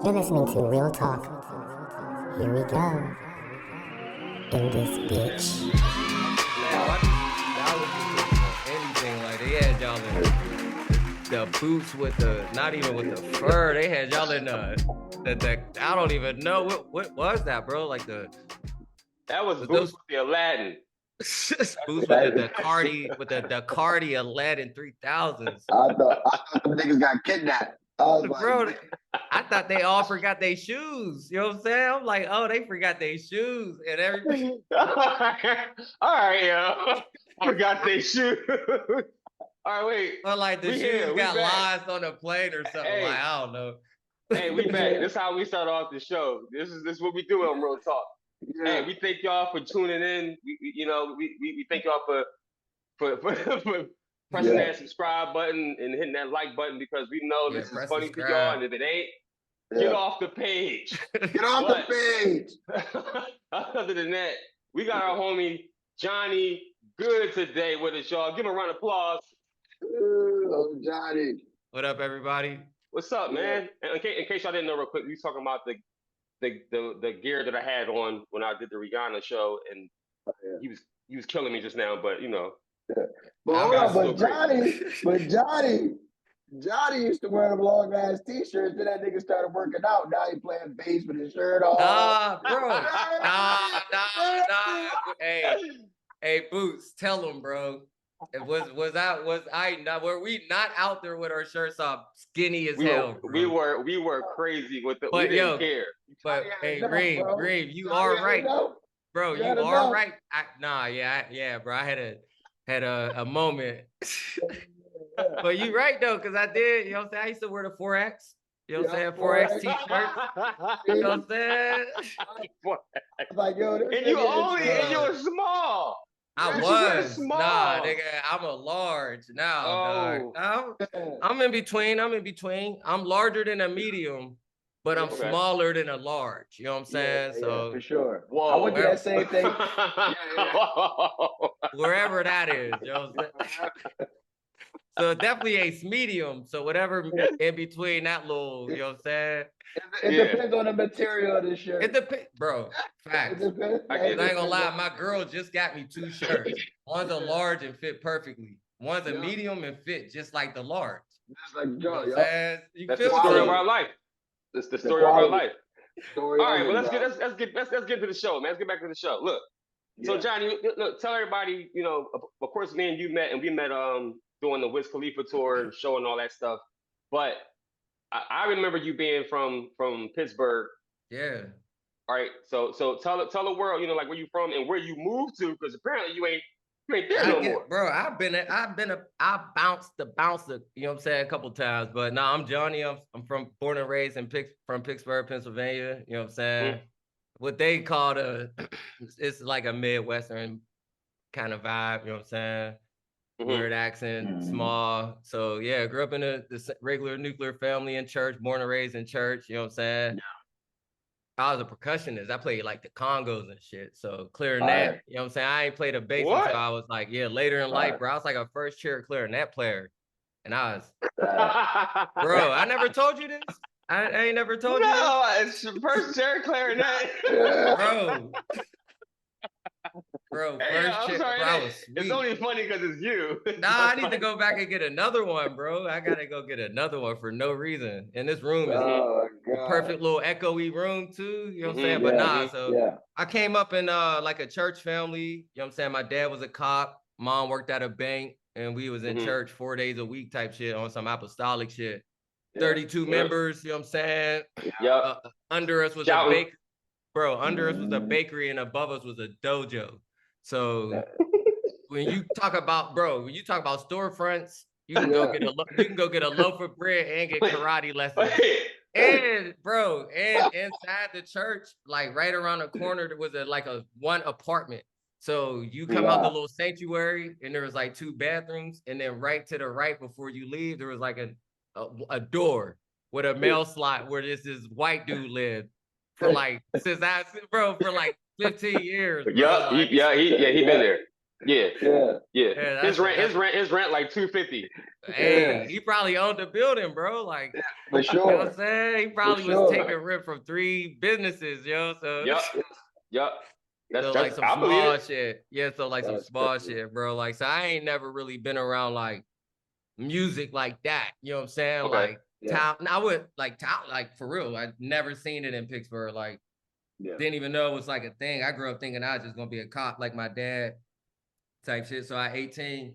You're listening to Real Talk. Here we go. In this bitch. Man, y'all was just anything like they had y'all in the boots with the, not even with the fur. They had y'all in the I don't even know what was that, bro? Like that was boots with the Aladdin. Boots with the Ducati Aladdin 3000s. I thought the niggas got kidnapped. Bro, I thought they all forgot their shoes. You know what I'm saying? I'm like, oh, they forgot their shoes and everything. All right, yo. Forgot their shoes. All right, wait. Or like the shoes got lost on the plane or something. Hey. Like, I don't know. Hey, we back. This is how we start off the show. This is what we do on Real Talk. Yeah. Hey, we thank y'all for tuning in. We thank y'all for pressing that subscribe button and hitting that like button because we know this is funny to y'all. And if it ain't, get off the page. Get off the page. Other than that, we got our homie Jonny Good today with us, y'all. Give him a round of applause. Oh, Jonny. What up, everybody? What's up, man? And in case y'all didn't know, real quick, we was talking about the gear that I had on when I did the Rihanna show, and he was killing me just now, but you know. Yeah. But Jonny used to wear them long ass t-shirts. Then that nigga started working out. Now he playing bass with his shirt off. Bro. Hey, Boots, tell him, bro. Were we not out there with our shirts off, skinny as hell? Bro? We were crazy with the. But we didn't care. But hey, Grave, you are right, bro. You are right. Bro. I had a moment. But you right though, because I did. You know what I'm saying? I used to wear the 4X. You know what I'm saying? 4X t-shirts. You know what I'm saying? Like, yo, and you were small. I was small. Nah, nigga, I'm a large now. Dog. I'm in between. I'm larger than a medium, but I'm smaller than a large. You know what I'm saying? So for sure. Whoa, I went to that same thing. Wherever that is, you know what I'm saying? So definitely a medium. So whatever in between that little, you know what I'm saying? It depends on the material of the shirt. It depends, bro. Facts. I ain't gonna lie, my girl just got me 2 shirts. One's a large and fit perfectly. One's a medium and fit just like the large. Just like Joe, That's the story of our life. That's the story of our life. All right, well let's get into the show, man. Let's get back to the show. Look, so Jonny, look, tell everybody, you know, of course, me and you met, and we met doing the Wiz Khalifa tour and show and all that stuff. But I remember you being from Pittsburgh. Yeah. All right. So tell the world, you know, like where you from and where you moved to, because apparently you ain't there no more. Bro, I bounced, you know what I'm saying, a couple times. But no, I'm Jonny. I'm born and raised from Pittsburgh, Pennsylvania. You know what I'm saying? What they call it's like a Midwestern kind of vibe, you know what I'm saying? Weird accent, small. So yeah, grew up in the regular nuclear family in church, born and raised in church, you know what I'm saying? Yeah. I was a percussionist. I played like the congos and shit. So clarinet, you know what I'm saying? I ain't played a bass until I was like, later in life, bro. I was like a first chair clarinet player. And I was, bro, I never told you this. I ain't never told you this. No, it's first chair clarinet. Bro, I'm sorry, bro, it's only funny because it's you. Nah, I need to go back and get another one, bro. I gotta go get another one for no reason. And this room is a perfect little echoey room too. You know what I'm saying? But I came up in like a church family. You know what I'm saying? My dad was a cop. Mom worked at a bank, and we was in church 4 days a week type shit on some apostolic shit. 32 members. You know what I'm saying? Yeah. Under us was a bakery. Bro, under us was a bakery, and above us was a dojo. So when you talk about storefronts, you can go get a loaf of bread and get karate lessons. And bro, and inside the church, like right around the corner, there was a one apartment. So you come out the little sanctuary, and there was like 2 bathrooms, and then right to the right before you leave, there was like a door with a mail slot where this white dude lived for like 15 years. Yeah, he been there. Yeah. Yeah, His rent like $250. Hey, he probably owned the building, bro. Like, for you know sure. what I'm saying? He probably was taking rent from 3 businesses, yo. So Yep. so like some I believe small it. shit. Yeah, so like some small shit, bro. Like, so I ain't never really been around like music like that. You know what I'm saying? Okay. Like town. I would like town, like for real. I'd never seen it in Pittsburgh. Like, didn't even know it was like a thing. I grew up thinking I was just gonna be a cop like my dad type shit. So at 18,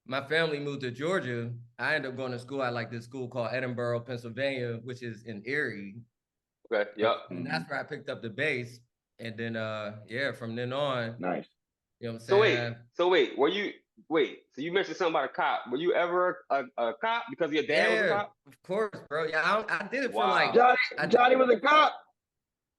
my family moved to Georgia. I ended up going to school at like this school called Edinburgh, Pennsylvania, which is in Erie. Okay. Yep. And that's where I picked up the bass. And then from then on, Nice. you know what I'm saying? So you mentioned something about a cop. Were you ever a cop because your dad was a cop? Of course, bro. Yeah, I did it for like Johnny was a cop.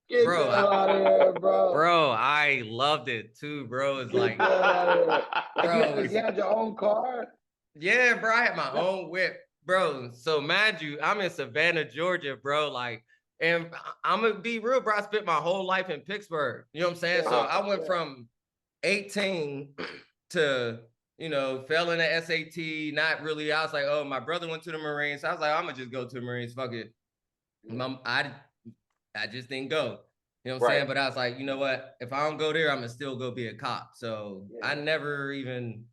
Get bro, out of here, bro. Bro, I loved it too, bro. It's like, bro, you had your own car? Yeah, bro. I had my own whip, bro. So mind you, I'm in Savannah, Georgia, bro. Like, and I'm gonna be real, bro. I spent my whole life in Pittsburgh. You know what I'm saying? So I went from 18 to, you know, failing the SAT, not really. I was like, oh, my brother went to the Marines. So I was like, I'm gonna just go to the Marines. Fuck it. I just didn't go. You know what I'm saying? But I was like, you know what? If I don't go there, I'm gonna still go be a cop. So I never even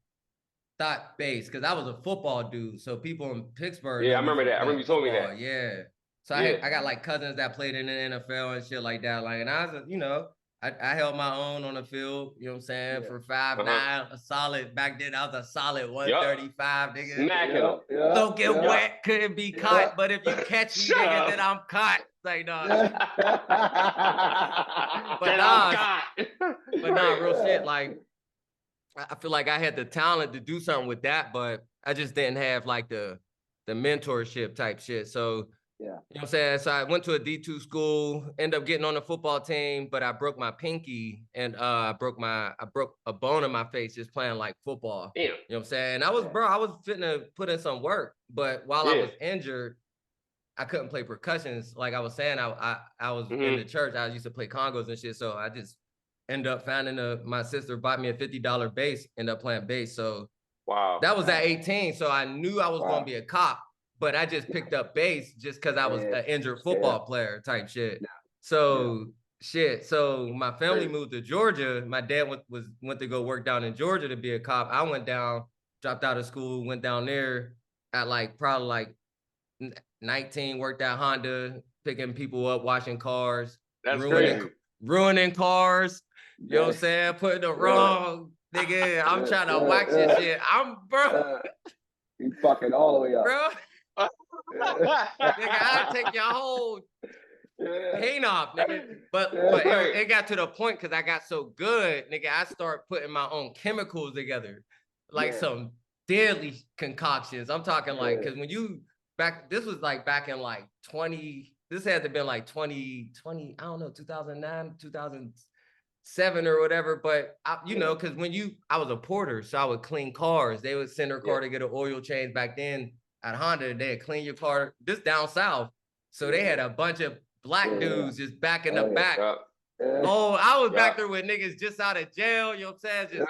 thought bass because I was a football dude. So people in Pittsburgh. Yeah, I remember that. I remember you told me that. Yeah. So I got like cousins that played in the NFL and shit like that. Like, and I was, you know, I held my own on the field, you know what I'm saying, for 5'9", a solid, back then I was a solid 135, nigga. Smacking them. Don't get wet, couldn't be caught, but if you catch me, nigga, then I'm caught. Like, no. But nah, real shit, like, I feel like I had the talent to do something with that, but I just didn't have like the mentorship type shit. So, you know what I'm saying? So I went to a D2 school, ended up getting on the football team, but I broke my pinky and I broke a bone in my face just playing like football. Damn. You know what I'm saying? I was fitting to put in some work, but while I was injured, I couldn't play percussions. Like I was saying, I was in the church. I used to play congos and shit. So I just ended up finding my sister bought me a $50 bass, ended up playing bass. So that was at 18. So I knew I was going to be a cop. But I just picked up bass just because I was an injured football player type shit. So So my family moved to Georgia. My dad went to go work down in Georgia to be a cop. I went down, dropped out of school, went down there at probably 19, worked at Honda, picking people up, washing cars, ruining cars. You know what I'm saying? Putting the wrong nigga. I'm trying to wax this shit. You fucking all the way up, bro. Nigga, I take your whole paint off, nigga. But it got to the point because I got so good, nigga. I start putting my own chemicals together, like some deadly concoctions. I'm talking like because when you this was like back in like 20. This had to been like 2020. I don't know, 2009, 2007 or whatever. But you know, because I was a porter, so I would clean cars. They would send their car to get an oil change back then. At Honda, they'd clean your car, just down south. So they had a bunch of black dudes just back in the back. Oh, I was back there with niggas just out of jail, you know what I'm saying? Just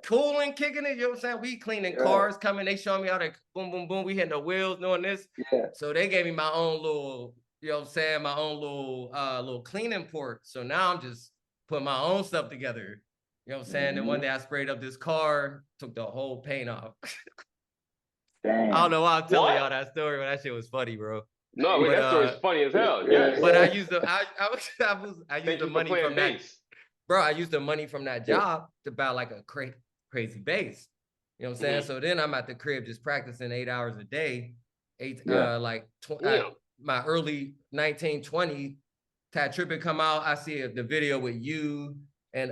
cooling, kicking it, you know what I'm saying? We cleaning cars, coming, they showing me how to boom, boom, boom. We hitting the wheels, doing this. So they gave me my own little, you know what I'm saying? My own little cleaning port. So now I'm just putting my own stuff together. You know what I'm saying? And one day I sprayed up this car, took the whole paint off. Damn. I don't know why I'm telling y'all that story, but that shit was funny, bro. No, but that story's funny as hell. Yeah. But I used the money from that. Bro, I used the money from that job to buy like a crazy bass. You know what I'm saying? So then I'm at the crib just practicing 8 hours a day. My early 1920 Tad Trippin come out. I see the video with you and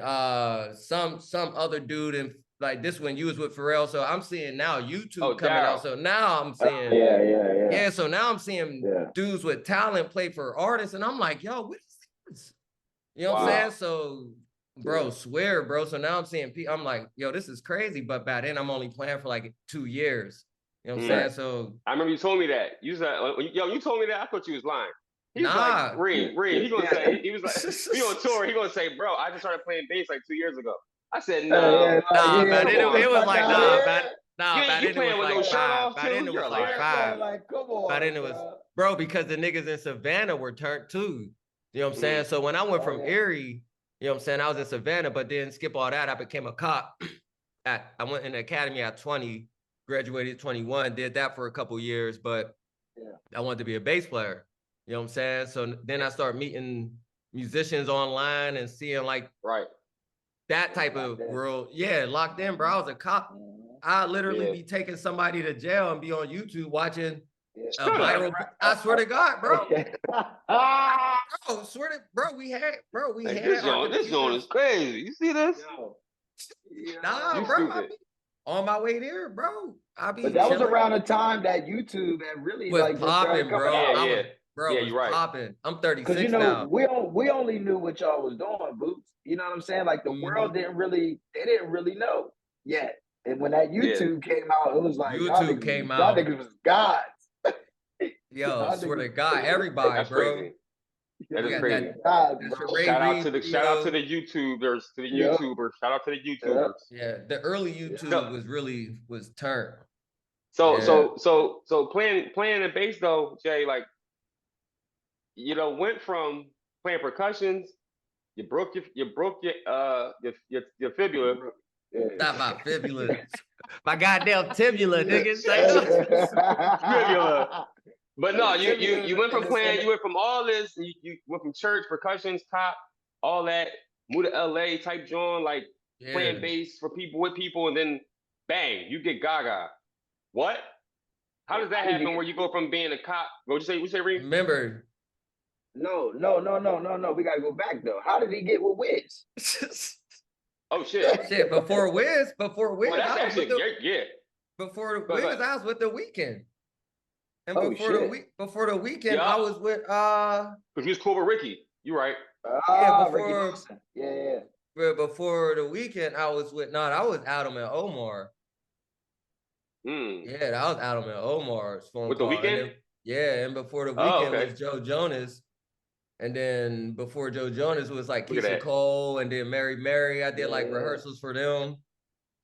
some other dude and like this one you was with Pharrell. So I'm seeing now YouTube coming out. So now I'm seeing so now I'm seeing dudes with talent play for artists, and I'm like, yo, what is this? You know what I'm saying? So bro, swear, bro. So now I'm seeing I'm like, yo, this is crazy. But by then I'm only playing for like 2 years. You know what I'm saying? So I remember you told me that. You said, yo, you told me that. I thought you was lying. He was like, Reed, he gonna say, he was like, we on tour, he gonna say, bro, I just started playing bass like 2 years ago. I said, no. Nah, yeah, but come it on, was fuck like, outta nah, here. but nah, You by you then it playing was with no like shirt 5. off By then too? it You're was a like liar. 5. Like, come on, By then it was, bro, because the niggas in Savannah were turned too. You know what I'm saying? So when I went from Erie, you know what I'm saying, I was in Savannah, but then skip all that, I became a cop. I went in the academy at 20, graduated 21, did that for a couple years, but I wanted to be a bass player. You know what I'm saying? So then I started meeting musicians online and seeing like that type of world. Yeah, locked in, bro. I was a cop. I'd literally be taking somebody to jail and be on YouTube watching a viral. I swear to God, bro. We had this zone is crazy. You see this? Nah, you bro. stupid. On my way there, bro. But that was around the time that YouTube had really was like just started popping, coming bro. out. It was popping. I'm 36 because now. we only knew what y'all was doing, Boots. You know what I'm saying? Like the world didn't really know yet. And when that YouTube came out, it was like YouTube came out. Y'all niggas was gods. Yo, swear to God, everybody, that's bro. crazy. That is crazy. Shout out to the YouTubers, Shout out to the YouTubers. Yeah, the early YouTube was turned. So playing the bass though, Jay, like went from playing percussions, you broke your fibula. Not my fibula, my goddamn tibula, nigga. Fibula. But no, you went from playing, you went from all this, you went from church, percussions, top, all that, move to LA type joint, like playing bass for people with people, and then bang, you get Gaga. What? How does that happen where you go from being a cop? What you say, Reem? Remember? No. We gotta go back though. How did he get with Wiz? Oh shit. Shit, before Wiz. Well, that's actually Before Wiz, I was with The Weeknd. And before the weekend, yeah. I was with because you was cool with Ricky. You right. Before the weekend, I was with I was Adam and Omar. Yeah, that was Adam and Omar's phone with call. The Weeknd? And before the weekend was Joe Jonas. And then before Joe Jonas was like Keisha Cole and then Mary. I did like rehearsals for them.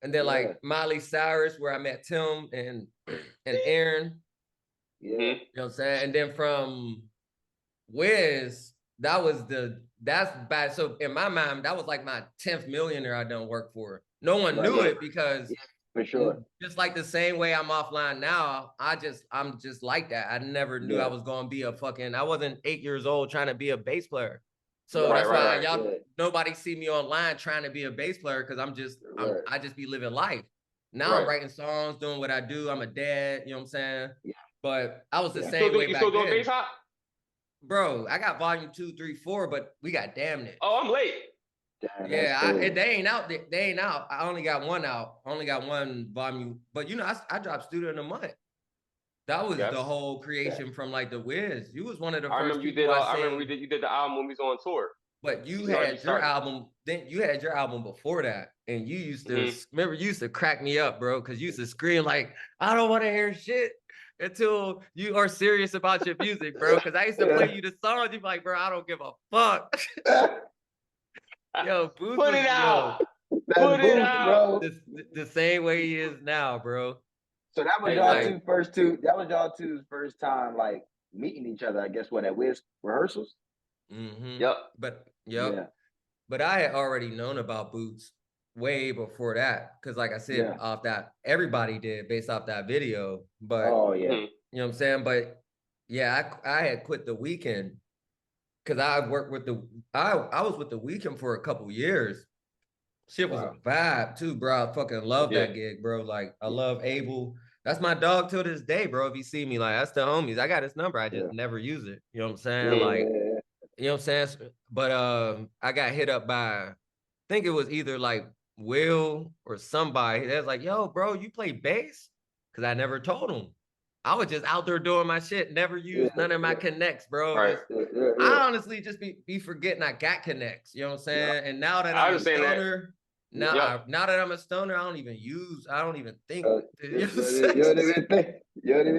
And then like Miley Cyrus, where I met Tim and Aaron. Yeah. You know what I'm saying? And then from Wiz, that's bad. So in my mind, that was like my 10th millionaire I done work for. No one knew it because for sure. Just like the same way I'm offline now, I'm just like that. I never knew I was gonna be I wasn't 8 years old trying to be a bass player. So that's why nobody see me online trying to be a bass player because I just be living life. Now I'm writing songs, doing what I do. I'm a dad, you know what I'm saying? Yeah. But I was the same way back then. You still doing bass hop? Bro, I got volume 2, 3, 4, but we got damn it. Oh, I'm late. Damn, they ain't out. They ain't out. I only got one out. I only got one volume. But I dropped studio in a month. That was the whole creation from like the Wiz. You was one of the first people I remember you did the album when we was on tour. But you had your album. Then you had your album before that, and you used to remember. You used to crack me up, bro, because you used to scream like, "I don't want to hear shit." Until you are serious about your music, bro. Because I used to play you the songs. You be like, bro, I don't give a fuck. Yo, Boots Put it out. Put it out, bro. The same way he is now, bro. So that was y'all first two. That was y'all two's first time like meeting each other. I guess at Wiz rehearsals. Yep. But I had already known about Boots way before that, because like I said, off that everybody did based off that video. But you know what I'm saying. But yeah, I had quit The Weeknd because I worked with I was with The Weeknd for a couple years. Shit was a vibe too, bro. I fucking love that gig, bro. Like I love Abel. That's my dog till this day, bro. If you see me, like that's the homies. I got his number. I just never use it. You know what I'm saying? Like, you know what I'm saying? But I got hit up by, I think it was either like Will or somebody. They was like, yo, bro, you play bass? Because I never told him. I was just out there doing my shit, never used none of my connects, bro. I honestly just be forgetting I got connects. You know what I'm saying? And now that I'm a stoner, now that I'm a stoner, I don't even think. You don't even think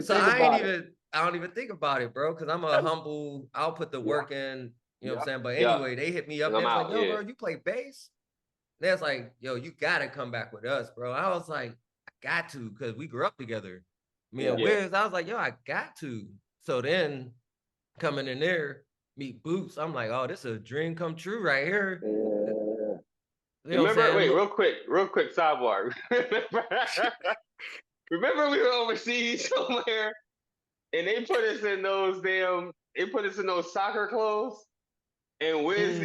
about it. I don't even think about it, bro, because I'm a humble, I'll put the work in, you know what I'm saying? But anyway, they hit me up. They're like, yo, bro, you play bass? They was like, yo, you gotta come back with us, bro. I was like, I got to, because we grew up together. Me and Wiz, I was like, yo, I got to. So then coming in there, meet Boots. I'm like, oh, this is a dream come true right here. You know remember? Wait, real quick sidebar. Remember we were overseas somewhere, and they put us in those soccer clothes, and Wiz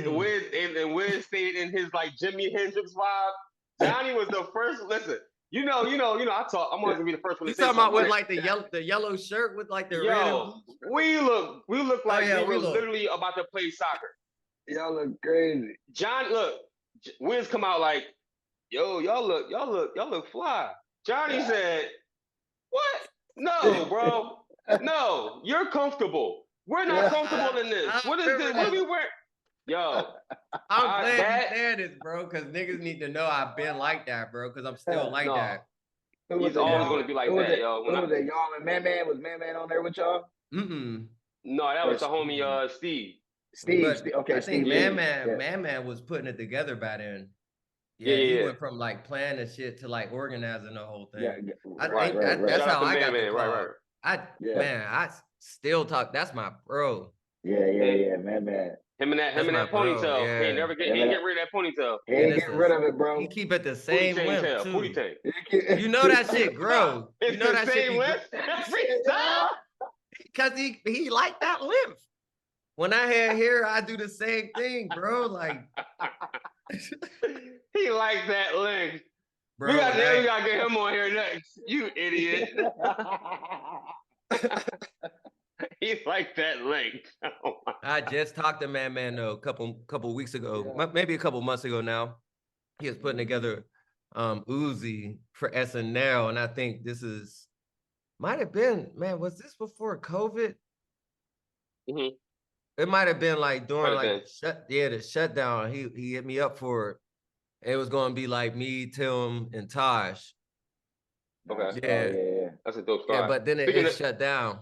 stayed in his like Jimi Hendrix vibe. Jonny was the first. Listen, you know. I'm always gonna be the first one to say something. You talking about with like the yellow shirt with like the red? We look like we were literally about to play soccer. Y'all look crazy. Wiz come out like, yo, y'all look fly. Jonny said, what? No, bro. No, you're comfortable. We're not comfortable in this. What is this? What are we wearing? Yo, I'm glad you said this, bro, because niggas need to know I've been like that, bro, because I'm still like that. He's always going to be like that, yo. Who was it? Y'all and Man? Was Man on there with y'all? No, that was the homie Steve. Steve. Okay, I think Man was putting it together by then. He went from like planning shit to like organizing the whole thing. I think that's how I got the call. I still talk. That's my bro. Yeah, Man. Him and that ponytail. Yeah. He ain't get rid of that ponytail. He ain't get rid of it, bro. He keep it the same length too. Tank. You know that shit grow. You know that same length every time. Because he like that length. When I had hair, I do the same thing, bro. Like he like that length. Bro, we gotta get him on here next. You idiot. He's like that length. I just talked to Man though a couple weeks ago, maybe a couple months ago now. He was putting together Uzi for SNL, and I think this might have been, man, was this before COVID? Mm-hmm. It might have been like during the shutdown. He hit me up for it. It was going to be like me, Tim, and Taj. Okay. Yeah. That's a dope start. Yeah, but then it shut down.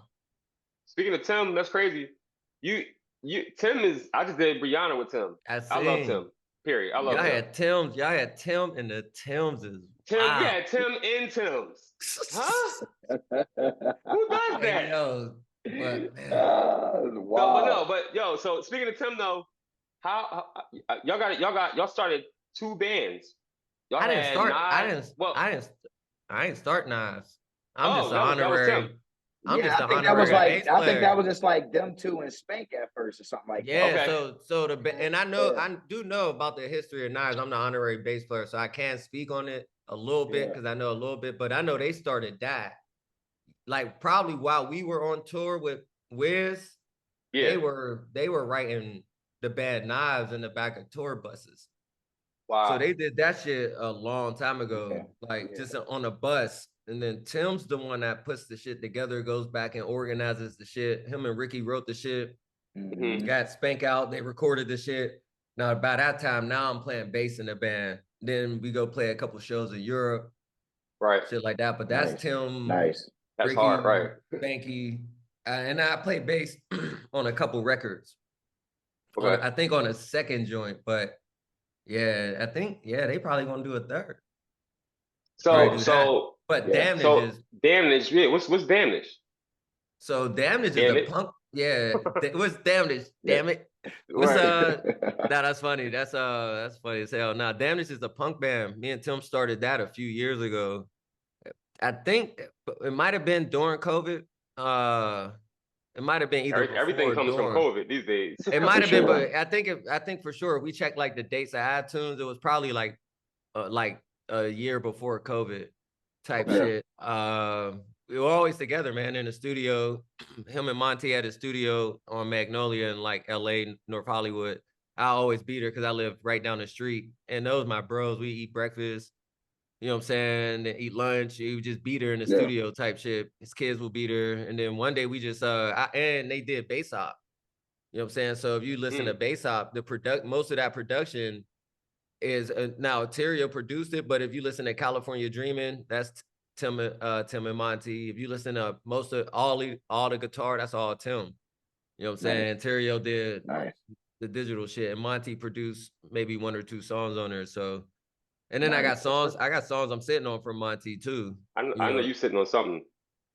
Speaking of Tim, that's crazy. Tim is. I just did Brianna with Tim. I love Tim. Period. I love Tim. Y'all had Tim, and the Tims is Tim. Wow. We had Tim and Tims. Huh? Who does that? Yo, but so speaking of Tim though, how y'all started 2 bands. I didn't start Nas. I'm just an honorary. I think that was just like them 2 and Spank at first or something like that. Yeah, okay. And I do know about the history of Nas. I'm the honorary bass player, so I can speak on it a little bit because I know a little bit, but I know they started that. Like probably while we were on tour with Wiz, they were writing the bad knives in the back of tour buses. Wow. So they did that shit a long time ago, just on a bus. And then Tim's the one that puts the shit together, goes back and organizes the shit. Him and Ricky wrote the shit. Mm-hmm. Got Spank out. They recorded the shit. Now, by that time, now I'm playing bass in the band. Then we go play a couple shows in Europe. Right. Shit like that. But that's Tim. Nice. That's Ricky, hard, right? Spanky. And I play bass on a couple records. Okay. I think on a second joint. But yeah, I think, they probably going to do a third. But Damnage is Damnage. Yeah, what's Damnage? So Damnage is a punk. Yeah, what's Damnage? Damn it. What's that's funny. That's funny as hell. Now Damnage is a punk band. Me and Tim started that a few years ago. I think it might have been during COVID. It might have been either everything comes from COVID these days. It might have been, but I think for sure if we check like the dates of iTunes, it was probably like a year before COVID type shit. We were always together, man, in the studio. Him and Monty had a studio on Magnolia in like LA, North Hollywood. I always beat her because I live right down the street. And those my bros. We eat breakfast, you know what I'm saying? Then eat lunch. We would just beat her in the studio type shit. His kids will beat her. And then one day we just and they did bass op. You know what I'm saying? So if you listen to bass op, most of that production is now Terrio produced it, but if you listen to California Dreamin', that's Tim and Monty. If you listen to most of all the guitar, that's all Tim. You know what I'm saying? Terrio did the digital shit, and Monty produced maybe 1 or 2 songs on there. So And then I got songs I'm sitting on from Monty too. I know you sitting on something.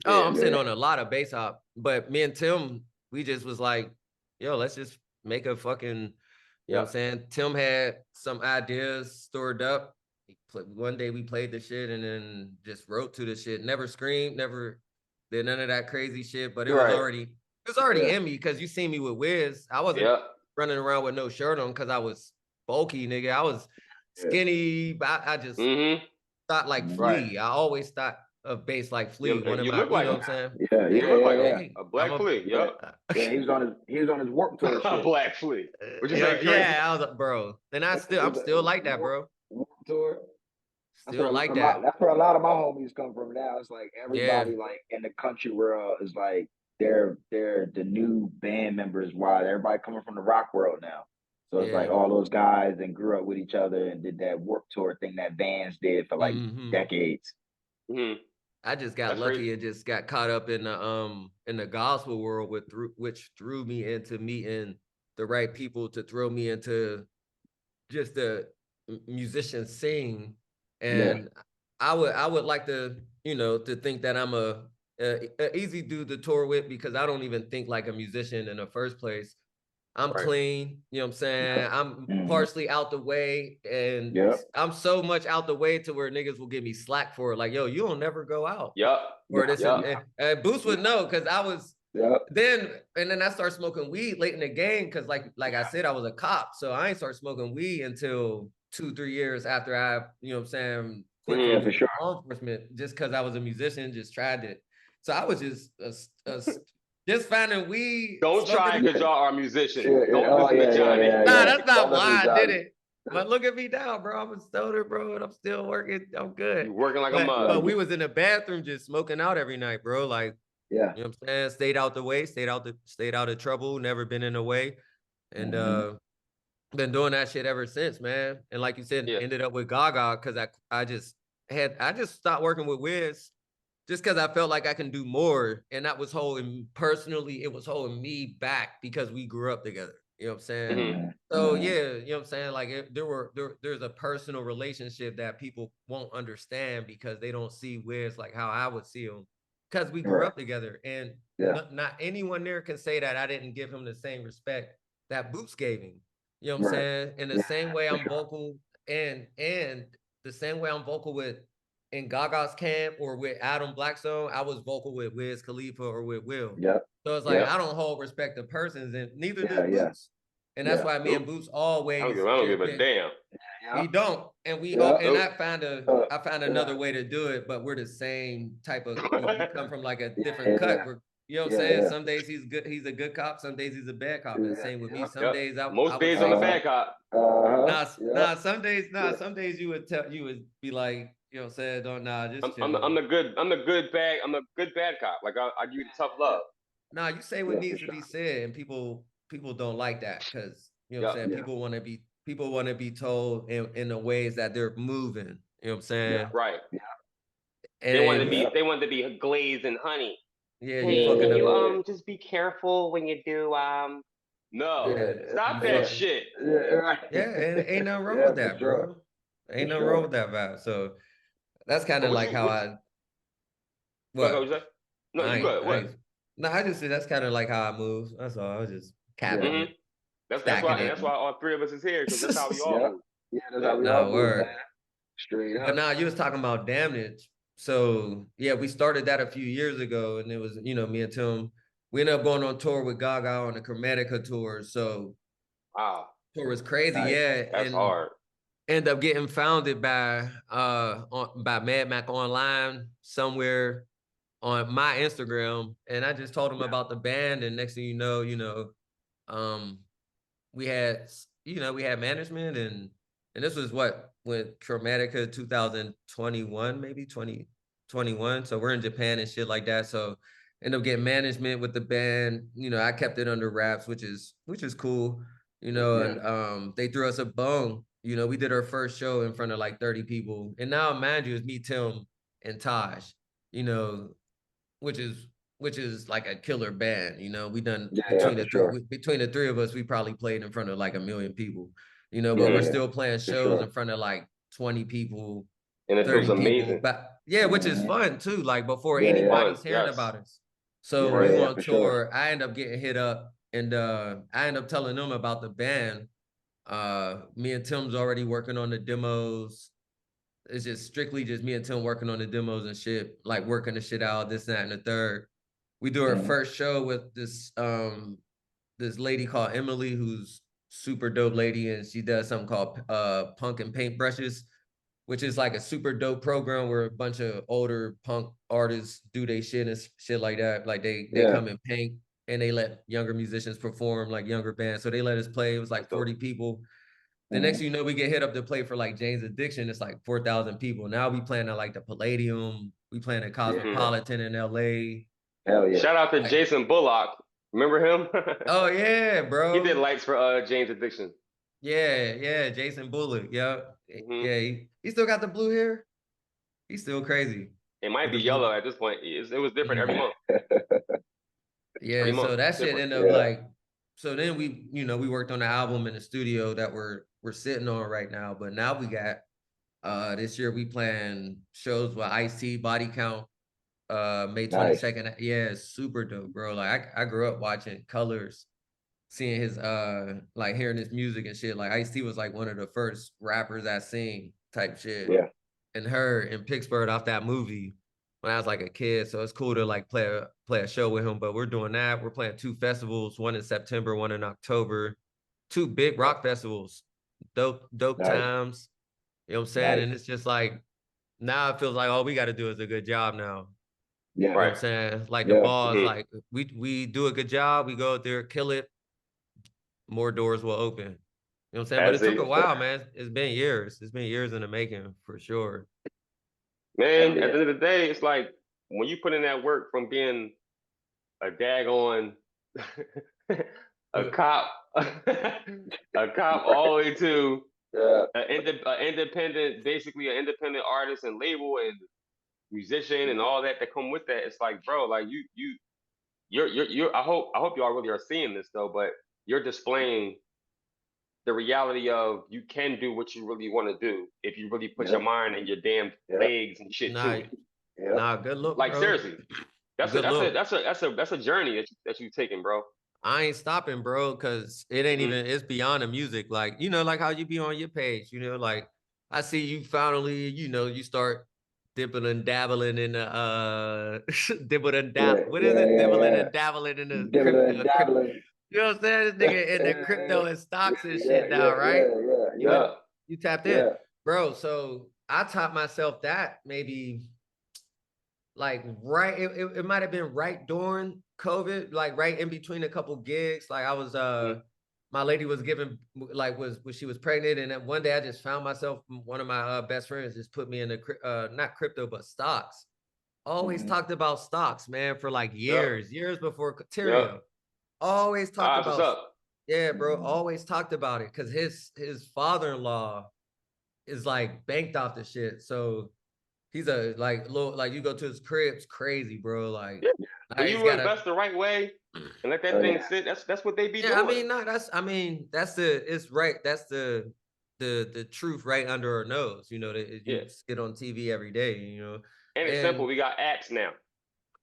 Oh, I'm sitting on a lot of bass hop. But me and Tim, we just was like, yo, let's just make a fucking, you know what I'm saying? Tim had some ideas stored up. One day we played the shit and then just wrote to the shit. Never screamed, never did none of that crazy shit. But it was already in me because you seen me with Wiz. I wasn't running around with no shirt on because I was bulky, nigga. I was skinny, but I just thought like Flea. I always thought of bass like Flea. You look like, you know what I'm saying? You look like a Black Flea. Yeah, he was on his Warped Tour shit. Black Flea. What you say, Trey? Yeah, I was like, bro. Then I'm still like that, bro. Warped Tour. Still like that. That's where a lot of my homies come from now. It's like everybody like in the country world is like they're the new band members. Why everybody coming from the rock world now? So it's like all those guys that grew up with each other and did that Warped Tour thing that bands did for like decades. I just got lucky and just got caught up in the gospel world which threw me into meeting the right people to throw me into just the musician scene. And I would like to, to think that I'm a easy dude to tour with because I don't even think like a musician in the first place. I'm clean, you know what I'm saying? I'm partially out the way and I'm so much out the way to where niggas will give me slack for it. Like, yo, you don't never go out. Or this and Boost would know because I was then I started smoking weed late in the game because like I said, I was a cop. So I ain't started smoking weed until 2-3 years after I, you know what I'm saying, quit for sure. law enforcement just because I was a musician, just tried it. So I was just just finding weed. Don't try because y'all are musicians. Don't listen to Johnny. Nah, that's not why I did it. But look at me now, bro. I'm a stoner, bro, and I'm still working. I'm good. You're working like a mother. But we was in the bathroom just smoking out every night, bro. Like, you know what I'm saying? Stayed out the way, stayed out of trouble, never been in the way. And been doing that shit ever since, man. And like you said, ended up with Gaga because I just stopped working with Wiz just because I felt like I can do more. And that was holding me back because we grew up together. You know what I'm saying? So yeah, you know what I'm saying? Like there's a personal relationship that people won't understand because they don't see Wiz like how I would see him because we grew up together. And not anyone there can say that I didn't give him the same respect that Boots gave him. You know what I'm saying? In the same way I'm vocal and the same way I'm vocal with in Gaga's camp or with Adam Blackstone, I was vocal with Wiz Khalifa or with Will. So it's like I don't hold respect to persons and neither does Boots. And that's why me and Boots always I don't give a damn. We don't. And I found another way to do it, but we're the same type of we come from like a different cut. You know what I'm saying? Some days he's good. He's a good cop. Some days he's a bad cop. And same with me. Some days most days I'm a bad cop. Some days you would be like, you know what I'm saying? I'm the good bad cop. Like I give you the tough love. Nah, you say what needs to be said, and people don't like that because you know what I'm saying. People want to be told in the ways that they're moving. You know what I'm saying? Right. And they want to be glazed in honey. Yeah, you just be careful when you do stop that shit. And ain't nothing wrong with that, bro. Ain't nothing wrong with that vibe. So that's kind of like how I what? No, you good. What? No, I just said that's kind of like how I move. That's all. I was just capping. That's why all three of us is here because that's how we all move. Yeah, that's how we all move. Straight up. But now you was talking about Damnage. So yeah, we started that a few years ago, and it was me and Tim. We ended up going on tour with Gaga on the Chromatica tour. So tour was crazy. That's hard. End up getting founded by Mad Mac Online somewhere on my Instagram, and I just told him about the band, and next thing you know, we had management, and this was when Chromatica 2021, maybe 2021. So we're in Japan and shit like that. So end up getting management with the band. I kept it under wraps, which is cool. And they threw us a bone. We did our first show in front of like 30 people. And now, mind you, it's me, Tim, and Taj, which is like a killer band. We done between the three of us, we probably played in front of like 1 million people, but we're still playing shows in front of like 20 people, And it 30 feels people. amazing. But yeah, which is fun too. Like before Yeah, anybody's hearing Yes. about us. So Yeah, we yeah, on for tour. sure. I end up getting hit up, and I end up telling them about the band. Me and Tim's already working on the demos. It's just strictly just me and Tim working on the demos and shit, like working the shit out, this, that, and the third. We do our first show with this this lady called Emily, who's super dope lady, and she does something called Punk and Paintbrushes, which is like a super dope program where a bunch of older punk artists do their shit and shit like that. Like they come and paint, and they let younger musicians perform, like younger bands. So they let us play. It was like 40 people. The next thing you know, we get hit up to play for like Jane's Addiction. It's like 4,000 people. Now we playing at like the Palladium. We playing at Cosmopolitan in LA. Hell yeah. Shout out to Jason Bullock. Remember him? Oh yeah, bro. He did lights for Jane's Addiction. Yeah, Jason Bullock. Yeah. Yeah, he still got the blue hair. He's still crazy. It might be yellow at this point. It was different every month. Yeah, Every so month, that shit different. ended up like, so then we, we worked on the album in the studio that we're sitting on right now. But now we got this year we plan shows with Ice-T, Body Count, May 22nd. Nice. Yeah, it's super dope, bro. Like I grew up watching Colors, seeing his like hearing his music and shit. Like Ice-T was like one of the first rappers I seen type shit. Yeah. And her in Pittsburgh off that movie when I was like a kid. So it's cool to like play a show with him. But we're doing that. We're playing 2 festivals, one in September, one in October. 2 big rock festivals. Dope times. You know what I'm saying? Nice. And it's just like now it feels like all we got to do is a good job now. Yeah. You know what I'm saying? Like the ball is like we do a good job, we go out there, kill it, more doors will open. You know what I'm saying? But it took a while, man. It's been years. It's been years in the making for sure. Man, at the end of the day, it's like when you put in that work from being a daggone a cop, a cop all the way to an independent, basically an independent artist and label and musician and all that come with that. It's like, bro, like you're. I hope y'all really are seeing this though, but you're displaying the reality of you can do what you really want to do if you really put your mind and your damn legs and shit to it. Nah, good look, like bro. Seriously, that's a journey that you taking, bro. I ain't stopping, bro, because it ain't even, it's beyond the music. Like, like how you be on your page, like I see you finally, you start dipping and dabbling in the dibbling and dibbling and dabbling in the crypto. You know what I'm saying? This nigga in the crypto and stocks and shit now, right? You tapped in. Bro, so I taught myself that maybe like it might have been right during COVID, like right in between a couple gigs. Like I was my lady was giving like she was pregnant, and then one day I just found myself, one of my best friends just put me in the not crypto but stocks. Always talked about stocks, man, for like years before Terrio. Always talked about bro, always talked about it because his father-in-law is like banked off the shit. So he's a like little, like you go to his crib's crazy, bro. Like when you invest the right way and let that thing sit, that's what they be doing. I mean, no, that's the truth right under our nose. You get on TV every day, And it's simple. We got apps now.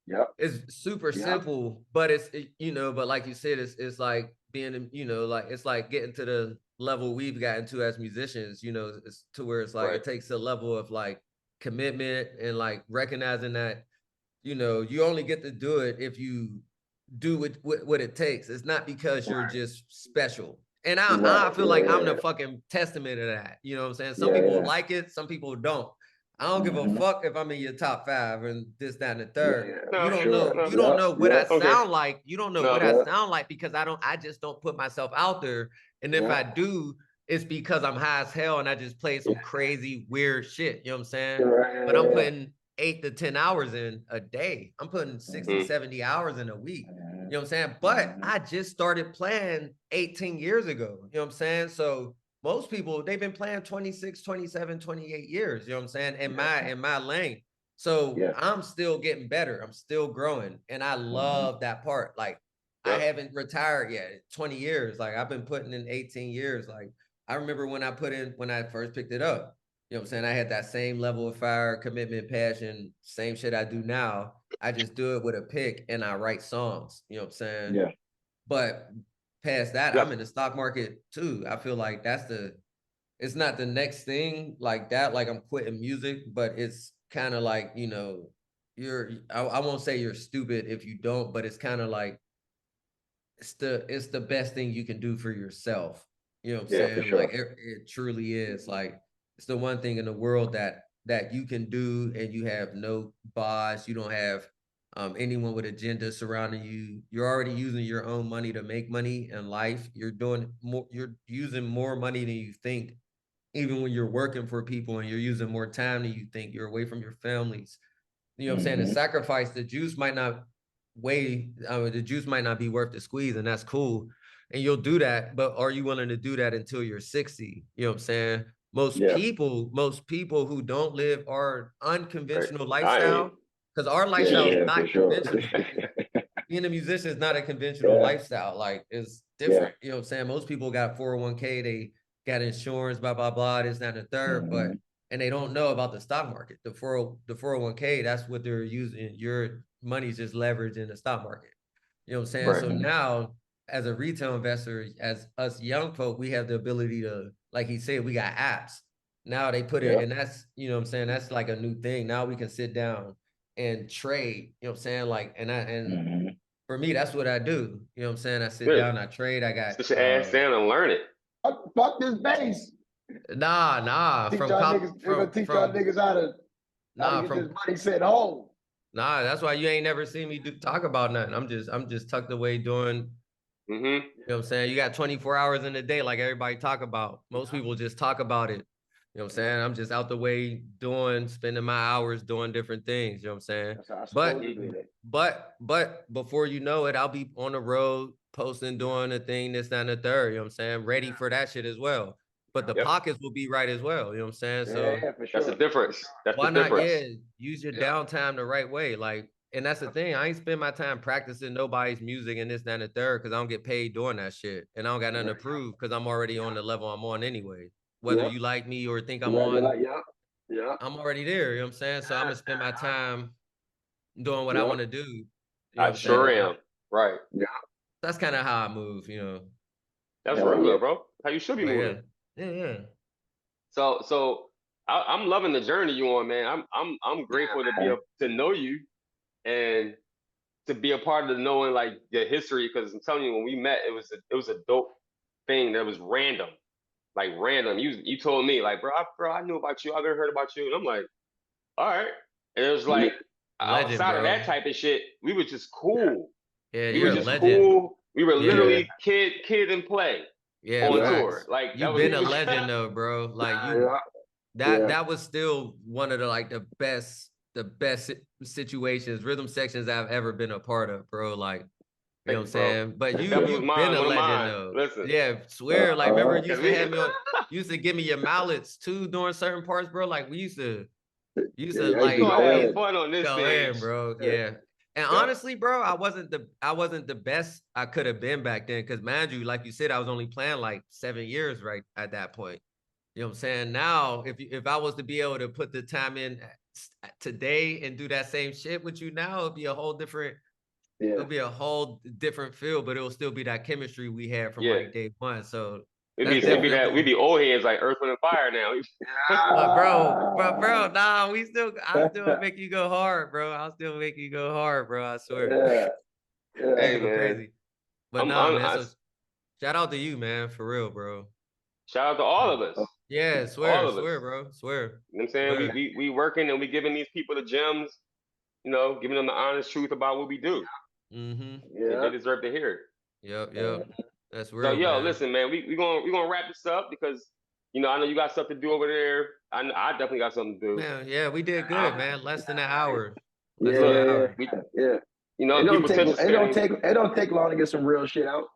Yep. It's super simple, but it's but like you said, it's like being, like it's like getting to the level we've gotten to as musicians, it's to where it's like it takes a level of like commitment and like recognizing that, you only get to do it if you do what it takes. It's not because you're just special. And I feel like I'm the fucking testament of that. You know what I'm saying? Some people like it, some people don't. I don't give a fuck if I'm in your top 5 and this, that, and the third. You don't know. You don't know what I sound like. You don't know what I sound like because I just don't put myself out there. And if I do, it's because I'm high as hell and I just play some crazy weird shit. You know what I'm saying? But I'm putting 8 to 10 hours in a day. I'm putting 60, 70 hours in a week. You know what I'm saying? But I just started playing 18 years ago. You know what I'm saying? So most people, they've been playing 26, 27, 28 years, you know what I'm saying, in my lane. So I'm still getting better. I'm still growing. And I love that part. Like I haven't retired yet. 20 years. Like I've been putting in 18 years. Like I remember when I first picked it up. You know what I'm saying? I had that same level of fire, commitment, passion, same shit I do now. I just do it with a pick and I write songs. You know what I'm saying? Yeah. But past that, Yes. I'm in the stock market too. I feel like it's not the next thing like that, like I'm quitting music, but it's kind of like, you know, I won't say you're stupid if you don't, but it's kind of like it's the best thing you can do for yourself. You know what I'm Yeah, for saying? sure. Like it truly is. Like it's the one thing in the world that you can do and you have no boss, you don't have anyone with agenda surrounding you. You're already using your own money to make money in life. You're using more money than you think, even when you're working for people, and you're using more time than you think. You're away from your families. You know what I'm saying? The sacrifice, the juice might not the juice might not be worth the squeeze, and that's cool. And you'll do that, but are you willing to do that until you're 60? You know what I'm saying? Most Yeah. people who don't live our unconventional I ain't. lifestyle, because our lifestyle is Yeah, not for sure. conventional. Being a musician is not a conventional lifestyle. Like it's different. You know what I'm saying? Most people got 401k, they got insurance, blah, blah, blah, this, that, and the third, but and they don't know about the stock market. The 401k, that's what they're using. Your money's just leveraged in the stock market. You know what I'm saying? Right. So now, as a retail investor, as us young folk, we have the ability to, like he said, we got apps. Now they put it, and that's, you know what I'm saying? That's like a new thing. Now we can sit down and trade, you know what I'm saying? Like, and for me, that's what I do. You know what I'm saying? I sit down, I trade. I got sit your ass down and learn it. Fuck this bass. nah. Teach y'all niggas, we're gonna teach y'all niggas how to get this money sent home. Nah, that's why you ain't never seen me talk about nothing. I'm just tucked away doing. You know what I'm saying? You got 24 hours in a day, like everybody talk about. Most people just talk about it. You know what I'm saying? I'm just out the way spending my hours doing different things. You know what I'm saying? But before you know it, I'll be on the road posting, doing a thing, this, that, and the third. You know what I'm saying? Ready for that shit as well. But the pockets will be right as well. You know what I'm saying? So for sure. That's the difference. why not? Yeah, use your downtime the right way. Like, and that's the thing. I ain't spend my time practicing nobody's music and this, that, and the third, because I don't get paid doing that shit. And I don't got nothing to prove because I'm already on the level I'm on anyway. Whether you like me or think I'm on, I'm already there. You know what I'm saying? So I'm gonna spend my time doing what I want to do. You know what I'm sure saying? am. Right. Yeah. That's kind of how I move, you know. That's real good, bro. How you should be But moving. Yeah. So I'm loving the journey you on, man. I'm grateful to be able to know you and to be a part of the knowing like the history, because I'm telling you, when we met, it was a dope thing that was random. Like random. You told me, like, bro, I knew about you, I've ever heard about you. And I'm like, all right. And it was like Legend, outside of bro. that type of shit, we were just cool. Yeah, We you're were a just legend. cool. We were literally kid and play on tour. Like You've been a legend though, bro. Like that was still one of the best situations, rhythm sections I've ever been a part of, bro. Like, you know what I'm saying? But you've been a legend though. Listen. Yeah, swear. Like, remember you used to have me on, you used to give me your mallets too during certain parts, bro. Like we used to like have fun on this go stage, in, bro. Yeah. And honestly, bro, I wasn't the best I could have been back then. Cause mind you, like you said, I was only playing like 7 years right at that point. You know what I'm saying? Now, if I was to be able to put the time in today and do that same shit with you now, it'd be a whole different feel, but it'll still be that chemistry we had from like day one. So we'd be old heads like Earth, Wind, and Fire now. But bro, nah, I still make you go hard, bro. I'll still make you go hard, bro. I swear. Hey, man. Crazy. But man. So shout out to you, man, for real, bro. Shout out to all of us. Yeah, swear, bro. Swear. You know what I'm saying? We working and we giving these people the gems, you know, giving them the honest truth about what we do. Yeah. They deserve to hear it. Yep. That's real. So man. Listen, man, we gonna wrap this up because you know I know you got stuff to do over there. I definitely got something to do. Man, yeah, we did good, man. Less than an hour. Yeah. You know, it don't take long to get some real shit out.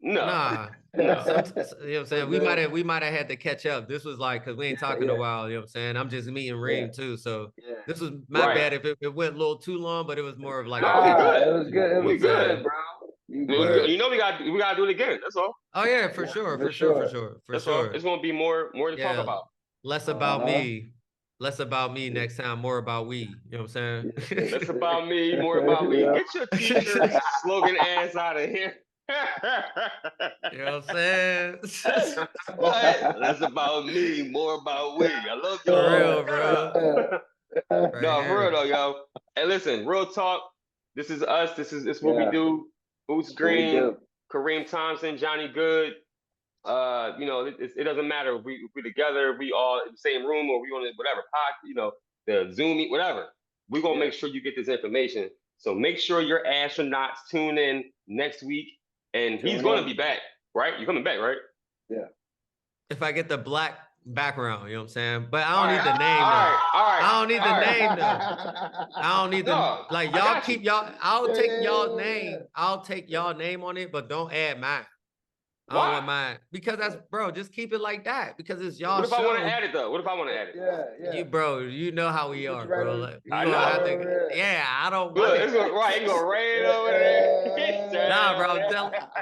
Nah. You know what I'm saying? We might have had to catch up. This was like, because we ain't talking a while, you know what I'm saying? I'm just meeting Reem too. So this was my bad if it went a little too long, but it was more of like it was good. It was good, bro. You know we gotta do it again. That's all. Oh yeah, for sure. It's gonna be more to talk about. Less about me. Less about me next time, more about we. You know what I'm saying? Less about me, more about we. Get your t-shirt slogan ass out of here. You know what I'm saying? What? Less about me, more about we. I love you. For real, bro. Right No, here. for real though, yo. Hey, listen, real talk. This is us. This is what we do. Boots Green, Kareem Thompson, Johnny Good. You know, it doesn't matter if we together, if we all in the same room, or we on whatever pod, you know, the Zoom, whatever. We're gonna make sure you get this information. So make sure your astronauts tune in next week, and he's gonna be back, right? You're coming back, right? Yeah. If I get the black background, you know what I'm saying? But I don't need the name though. I don't need the name though. I don't need the like y'all keep y'all. I'll take y'all name. I'll take y'all name on it, but don't add mine. I don't want mine because that's bro. Just keep it like that because it's y'all. What if show. I want to add it though? What if I want to add it? Yeah. You bro, you know how we are, bro. Like, I know. I don't want Look, it. it's gonna rain over there. Nah, bro.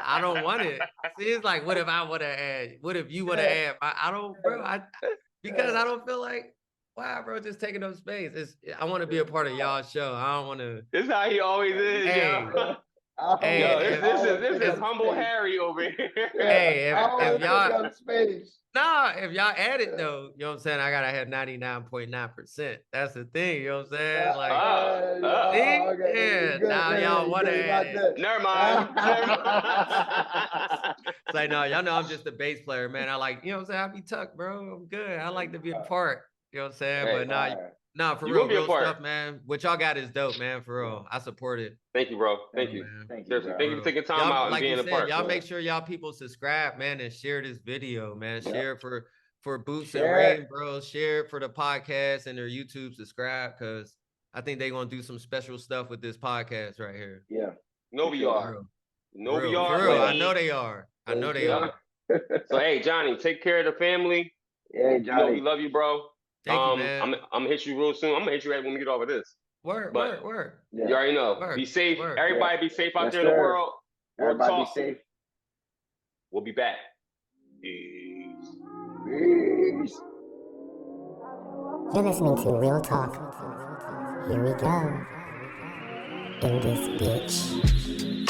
I don't want it. See, it's like, what if I want to add? What if you want to add? I don't, bro. Because I don't feel like, wow, bro, just taking up space. I want to be a part of y'all's show. I don't want to. This is how he always is, yo. Hey, this is humble Harry over here. Hey, if y'all if y'all add it though, you know what I'm saying? I gotta have 99.9%. That's the thing, you know what I'm saying? Like, now y'all want to add. Never mind. It's like, no, y'all know I'm just a bass player, man. I like, you know what I'm saying? I be tucked, bro. I'm good. I like to be a part. You know what I'm saying? Hey, but nah, for real stuff, man. What y'all got is dope, man. For real, I support it. Thank you, bro. Thank you. Thank you for taking time out and being a part. Y'all make sure y'all people subscribe, man, and share this video, man. Share it for Boots and Rain, bro. Share it for the podcast and their YouTube. Subscribe, because I think they're gonna do some special stuff with this podcast right here. Yeah. No, we are. No, we are. For real. I know they are. I know they are. So hey, Johnny, take care of the family. Yeah, Johnny. We love you, bro. Thank you, man. I'm gonna hit you real soon. I'm gonna hit you right when we get off of this. Word. Yeah. You already know. Be safe. Everybody be safe out there in the world. Everybody be safe. We'll be back. You're listening to Real Talk. Here we go. In this bitch.